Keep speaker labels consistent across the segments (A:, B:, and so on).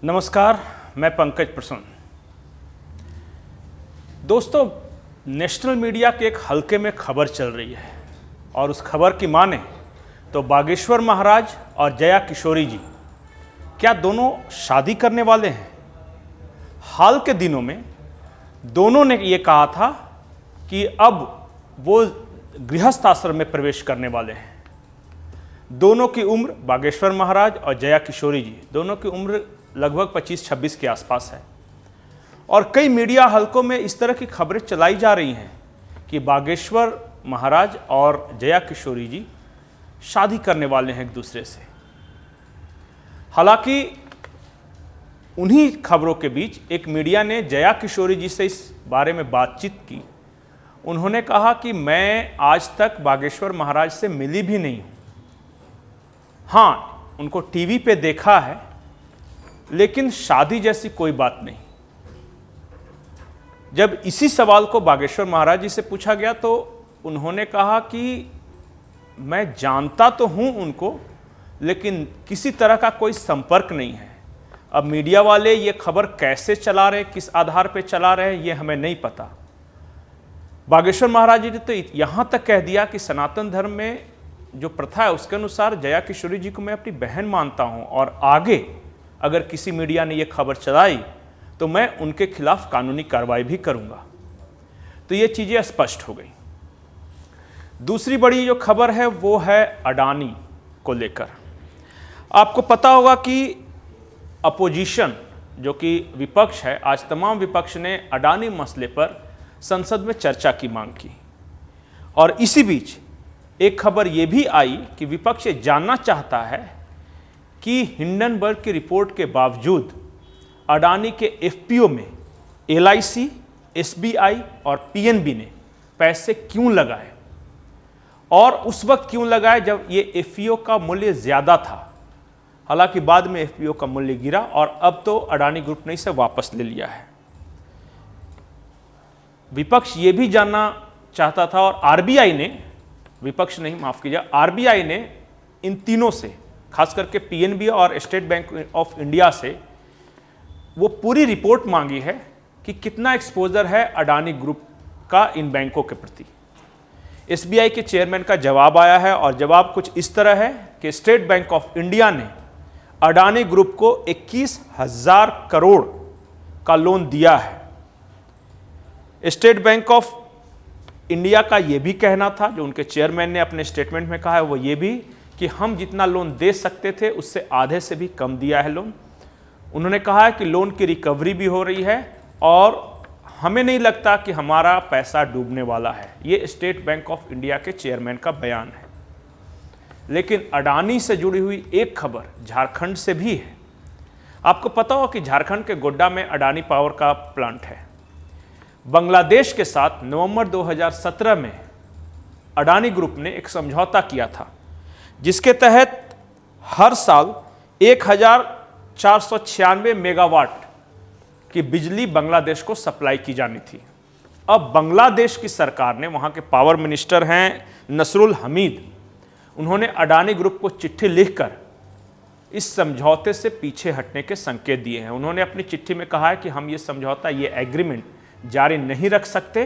A: नमस्कार, मैं पंकज प्रसून। दोस्तों, नेशनल मीडिया के एक हलके में खबर चल रही है और उस खबर की माने तो बागेश्वर महाराज और जया किशोरी जी क्या दोनों शादी करने वाले हैं। हाल के दिनों में दोनों ने ये कहा था कि अब वो गृहस्थ आश्रम में प्रवेश करने वाले हैं। दोनों की उम्र, बागेश्वर महाराज और जया किशोरी जी, दोनों की उम्र लगभग 25-26 के आसपास है और कई मीडिया हलकों में इस तरह की खबरें चलाई जा रही हैं कि बागेश्वर महाराज और जया किशोरी जी शादी करने वाले हैं एक दूसरे से। हालांकि उन्हीं खबरों के बीच एक मीडिया ने जया किशोरी जी से इस बारे में बातचीत की। उन्होंने कहा कि मैं आज तक बागेश्वर महाराज से मिली भी नहीं हूं। हाँ, उनको टीवी पे देखा है, लेकिन शादी जैसी कोई बात नहीं। जब इसी सवाल को बागेश्वर महाराज जी से पूछा गया तो उन्होंने कहा कि मैं जानता तो हूं उनको, लेकिन किसी तरह का कोई संपर्क नहीं है। अब मीडिया वाले ये खबर कैसे चला रहे, किस आधार पे चला रहे, ये हमें नहीं पता। बागेश्वर महाराज जी ने तो यहां तक कह दिया कि सनातन धर्म में जो प्रथा है उसके अनुसार जया किशोरी जी को मैं अपनी बहन मानता हूं और आगे अगर किसी मीडिया ने यह खबर चलाई तो मैं उनके खिलाफ कानूनी कार्रवाई भी करूंगा। तो ये चीजें स्पष्ट हो गई। दूसरी बड़ी जो खबर है वो है अडानी को लेकर। आपको पता होगा कि अपोजिशन जो कि विपक्ष है, आज तमाम विपक्ष ने अडानी मसले पर संसद में चर्चा की मांग की और इसी बीच एक खबर यह भी आई कि विपक्ष ये जानना चाहता है कि हिंडनबर्ग की रिपोर्ट के बावजूद अडानी के एफपीओ में LIC, SBI और PNB ने पैसे क्यों लगाए और उस वक्त क्यों लगाए जब ये एफपीओ का मूल्य ज्यादा था। हालांकि बाद में एफपीओ का मूल्य गिरा और अब तो अडानी ग्रुप ने इसे वापस ले लिया है। विपक्ष ये भी जानना चाहता था और आरबीआई ने, विपक्ष नहीं माफ कीजिए, आरबीआई ने इन तीनों से, खास करके PNB और स्टेट बैंक ऑफ इंडिया से वो पूरी रिपोर्ट मांगी है कि कितना एक्सपोजर है अडानी ग्रुप का इन बैंकों के प्रति। SBI के चेयरमैन का जवाब आया है और जवाब कुछ इस तरह है कि स्टेट बैंक ऑफ इंडिया ने अडानी ग्रुप को 21,000 करोड़ का लोन दिया है। स्टेट बैंक ऑफ इंडिया का यह भी कहना था, जो उनके चेयरमैन ने अपने स्टेटमेंट में कहा है, वो ये भी कि हम जितना लोन दे सकते थे उससे आधे से भी कम दिया है लोन। उन्होंने कहा है कि लोन की रिकवरी भी हो रही है और हमें नहीं लगता कि हमारा पैसा डूबने वाला है। ये स्टेट बैंक ऑफ इंडिया के चेयरमैन का बयान है। लेकिन अडानी से जुड़ी हुई एक खबर झारखंड से भी है। आपको पता हो कि झारखंड के गोड्डा में अडानी पावर का प्लांट है। बांग्लादेश के साथ नवंबर 2017 में अडानी ग्रुप ने एक समझौता किया था जिसके तहत हर साल 1496 मेगावाट की बिजली बांग्लादेश को सप्लाई की जानी थी। अब बांग्लादेश की सरकार ने, वहां के पावर मिनिस्टर हैं नसरुल हमीद, उन्होंने अडानी ग्रुप को चिट्ठी लिखकर इस समझौते से पीछे हटने के संकेत दिए हैं। उन्होंने अपनी चिट्ठी में कहा है कि हम ये समझौता, ये एग्रीमेंट जारी नहीं रख सकते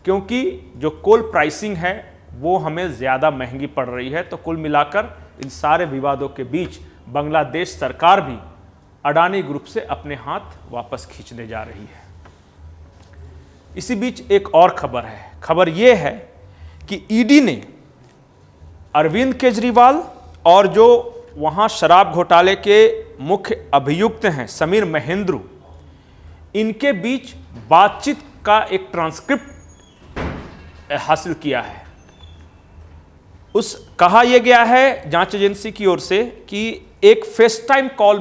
A: क्योंकि जो कोल प्राइसिंग है वो हमें ज़्यादा महंगी पड़ रही है। तो कुल मिलाकर इन सारे विवादों के बीच बांग्लादेश सरकार भी अडानी ग्रुप से अपने हाथ वापस खींचने जा रही है। इसी बीच एक और खबर है। खबर यह है कि ईडी ने अरविंद केजरीवाल और जो वहाँ शराब घोटाले के मुख्य अभियुक्त हैं समीर महेंद्रू, इनके बीच बातचीत का एक ट्रांसक्रिप्ट हासिल किया है। कहा यह गया है जांच एजेंसी की ओर से कि एक फेस टाइम कॉल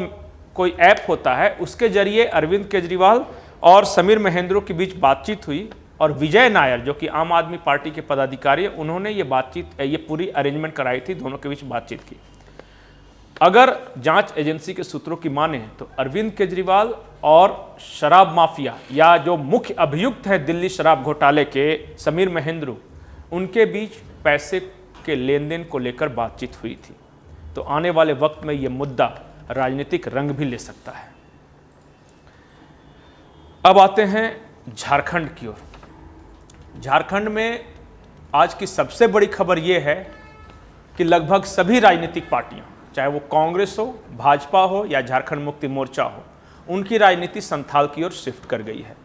A: कोई ऐप होता है, उसके जरिए अरविंद केजरीवाल और समीर महेंद्रू के बीच बातचीत हुई और विजय नायर जो कि आम आदमी पार्टी के पदाधिकारी है, उन्होंने ये पूरी अरेंजमेंट कराई थी, दोनों के बीच बातचीत की। अगर जांच एजेंसी के सूत्रों की माने तो अरविंद केजरीवाल और शराब माफिया या जो मुख्य अभियुक्त हैं दिल्ली शराब घोटाले के समीर महेंद्रू, उनके बीच पैसे के लेन देन को लेकर बातचीत हुई थी। तो आने वाले वक्त में ये मुद्दा राजनीतिक रंग भी ले सकता है। अब आते हैं झारखंड की ओर। झारखंड में आज की सबसे बड़ी खबर यह है कि लगभग सभी राजनीतिक पार्टियां, चाहे वो कांग्रेस हो, भाजपा हो या झारखंड मुक्ति मोर्चा हो, उनकी राजनीति संथाल की ओर शिफ्ट कर गई है।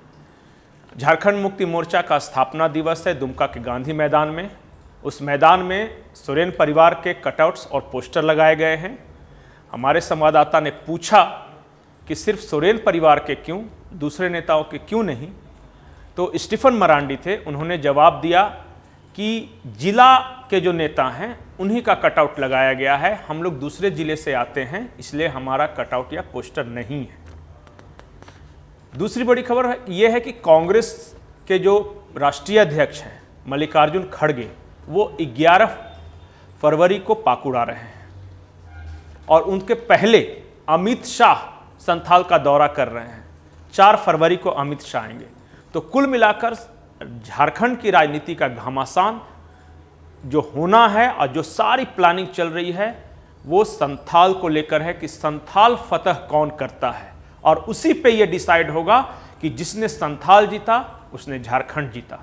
A: झारखंड मुक्ति मोर्चा का स्थापना दिवस है दुमका के गांधी मैदान में। उस मैदान में सोरेन परिवार के कटआउट्स और पोस्टर लगाए गए हैं। हमारे संवाददाता ने पूछा कि सिर्फ सोरेन परिवार के क्यों, दूसरे नेताओं के क्यों नहीं, तो स्टीफन मरांडी थे, उन्होंने जवाब दिया कि जिला के जो नेता हैं उन्हीं का कटआउट लगाया गया है, हम लोग दूसरे जिले से आते हैं इसलिए हमारा कटआउट या पोस्टर नहीं है। दूसरी बड़ी खबर यह है कि कांग्रेस के जो राष्ट्रीय अध्यक्ष हैं मल्लिकार्जुन खड़गे, वो 11 फरवरी को पाकुड़ आ रहे हैं और उनके पहले अमित शाह संथाल का दौरा कर रहे हैं। 4 फरवरी को अमित शाह आएंगे। तो कुल मिलाकर झारखंड की राजनीति का घमासान जो होना है और जो सारी प्लानिंग चल रही है वो संथाल को लेकर है कि संथाल फतह कौन करता है, और उसी पे ये डिसाइड होगा कि जिसने संथाल जीता उसने झारखंड जीता।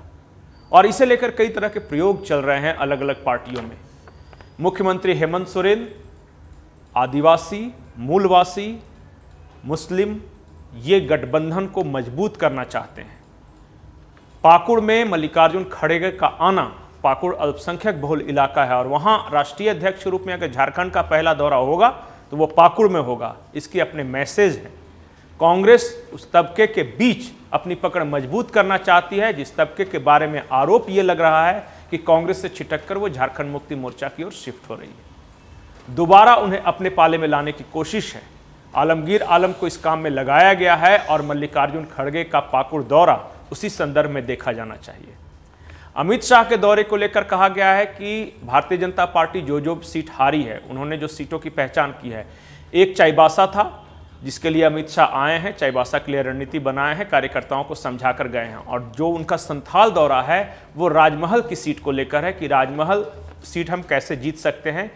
A: और इसे लेकर कई तरह के प्रयोग चल रहे हैं अलग अलग पार्टियों में। मुख्यमंत्री हेमंत सोरेन आदिवासी, मूलवासी, मुस्लिम ये गठबंधन को मजबूत करना चाहते हैं। पाकुड़ में मल्लिकार्जुन खड़गे का आना, पाकुड़ अल्पसंख्यक बहुल इलाका है और वहां राष्ट्रीय अध्यक्ष के रूप में अगर झारखंड का पहला दौरा होगा तो वो पाकुड़ में होगा, इसकी अपने मैसेज है। कांग्रेस उस तबके के बीच अपनी पकड़ मजबूत करना चाहती है जिस तबके के बारे में आरोप ये लग रहा है कि कांग्रेस से छिटक कर वो झारखंड मुक्ति मोर्चा की ओर शिफ्ट हो रही है। दोबारा उन्हें अपने पाले में लाने की कोशिश है। आलमगीर आलम को इस काम में लगाया गया है और मल्लिकार्जुन खड़गे का पाकुड़ दौरा उसी संदर्भ में देखा जाना चाहिए। अमित शाह के दौरे को लेकर कहा गया है कि भारतीय जनता पार्टी जो सीट हारी है, उन्होंने जो सीटों की पहचान की है, एक चाईबासा था जिसके लिए अमित शाह आए हैं, चाईबासा के लिए रणनीति बनाए हैं, कार्यकर्ताओं को समझा कर गए हैं। और जो उनका संथाल दौरा है वो राजमहल की सीट को लेकर है कि राजमहल सीट हम कैसे जीत सकते हैं।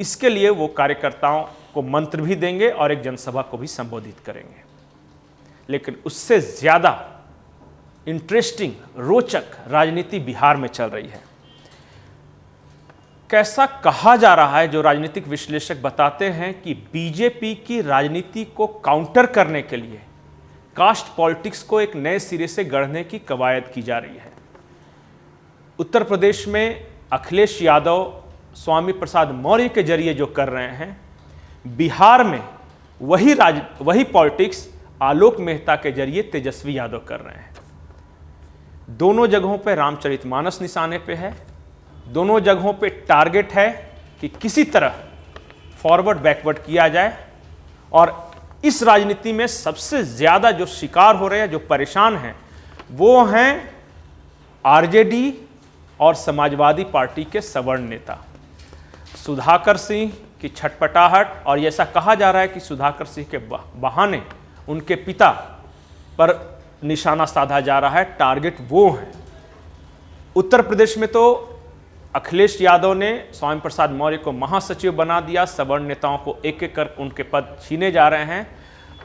A: इसके लिए वो कार्यकर्ताओं को मंत्र भी देंगे और एक जनसभा को भी संबोधित करेंगे। लेकिन उससे ज़्यादा इंटरेस्टिंग, रोचक राजनीति बिहार में चल रही है। कैसा कहा जा रहा है, जो राजनीतिक विश्लेषक बताते हैं कि बीजेपी की राजनीति को काउंटर करने के लिए कास्ट पॉलिटिक्स को एक नए सिरे से गढ़ने की कवायद की जा रही है। उत्तर प्रदेश में अखिलेश यादव स्वामी प्रसाद मौर्य के जरिए जो कर रहे हैं, बिहार में वही पॉलिटिक्स आलोक मेहता के जरिए तेजस्वी यादव कर रहे हैं। दोनों जगहों पे रामचरितमानस निशाने पे है, दोनों जगहों पे टारगेट है कि किसी तरह फॉरवर्ड बैकवर्ड किया जाए। और इस राजनीति में सबसे ज़्यादा जो शिकार हो रहे हैं, जो परेशान हैं, वो हैं आरजेडी और समाजवादी पार्टी के सवर्ण नेता। सुधाकर सिंह की छटपटाहट, और ऐसा कहा जा रहा है कि सुधाकर सिंह के बहाने उनके पिता पर निशाना साधा जा रहा है, टारगेट वो हैं। उत्तर प्रदेश में तो अखिलेश यादव ने स्वामी प्रसाद मौर्य को महासचिव बना दिया, सवर्ण नेताओं को एक एक कर उनके पद छीने जा रहे हैं।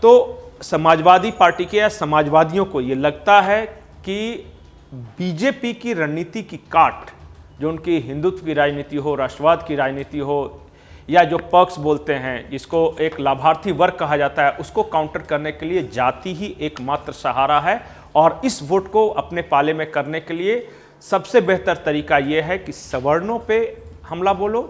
A: तो समाजवादी पार्टी के या समाजवादियों को ये लगता है कि बीजेपी की रणनीति की काट, जो उनकी हिंदुत्व की राजनीति हो, राष्ट्रवाद की राजनीति हो, या जो पक्ष बोलते हैं जिसको एक लाभार्थी वर्ग कहा जाता है, उसको काउंटर करने के लिए जाति ही एकमात्र सहारा है। और इस वोट को अपने पाले में करने के लिए सबसे बेहतर तरीका यह है कि सवर्णों पे हमला बोलो,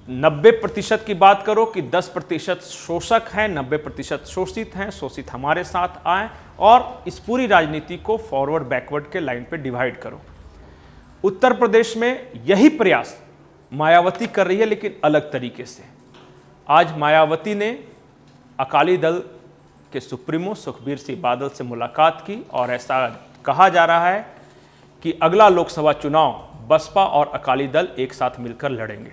A: 90% की बात करो कि 10% शोषक हैं, 90% शोषित हैं, शोषित हमारे साथ आए, और इस पूरी राजनीति को फॉरवर्ड बैकवर्ड के लाइन पे डिवाइड करो। उत्तर प्रदेश में यही प्रयास मायावती कर रही है, लेकिन अलग तरीके से। आज मायावती ने अकाली दल के सुप्रीमो सुखबीर सिंह बादल से मुलाकात की और ऐसा कहा जा रहा है कि अगला लोकसभा चुनाव बसपा और अकाली दल एक साथ मिलकर लड़ेंगे।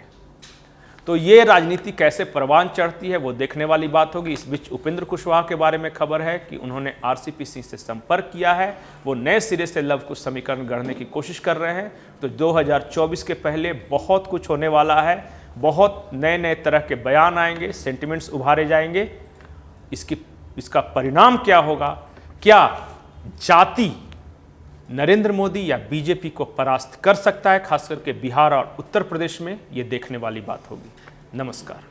A: तो ये राजनीति कैसे परवान चढ़ती है वो देखने वाली बात होगी। इस बीच उपेंद्र कुशवाहा के बारे में खबर है कि उन्होंने आरसीपी सिंह से संपर्क किया है, वो नए सिरे से लव कुश समीकरण गढ़ने की कोशिश कर रहे हैं। तो 2024 के पहले बहुत कुछ होने वाला है। बहुत नए नए तरह के बयान आएंगे, सेंटिमेंट्स उभारे जाएंगे। इसका परिणाम क्या होगा? क्या जाति नरेंद्र मोदी या बीजेपी को परास्त कर सकता है? खास करके बिहार और उत्तर प्रदेश में ये देखने वाली बात होगी। नमस्कार।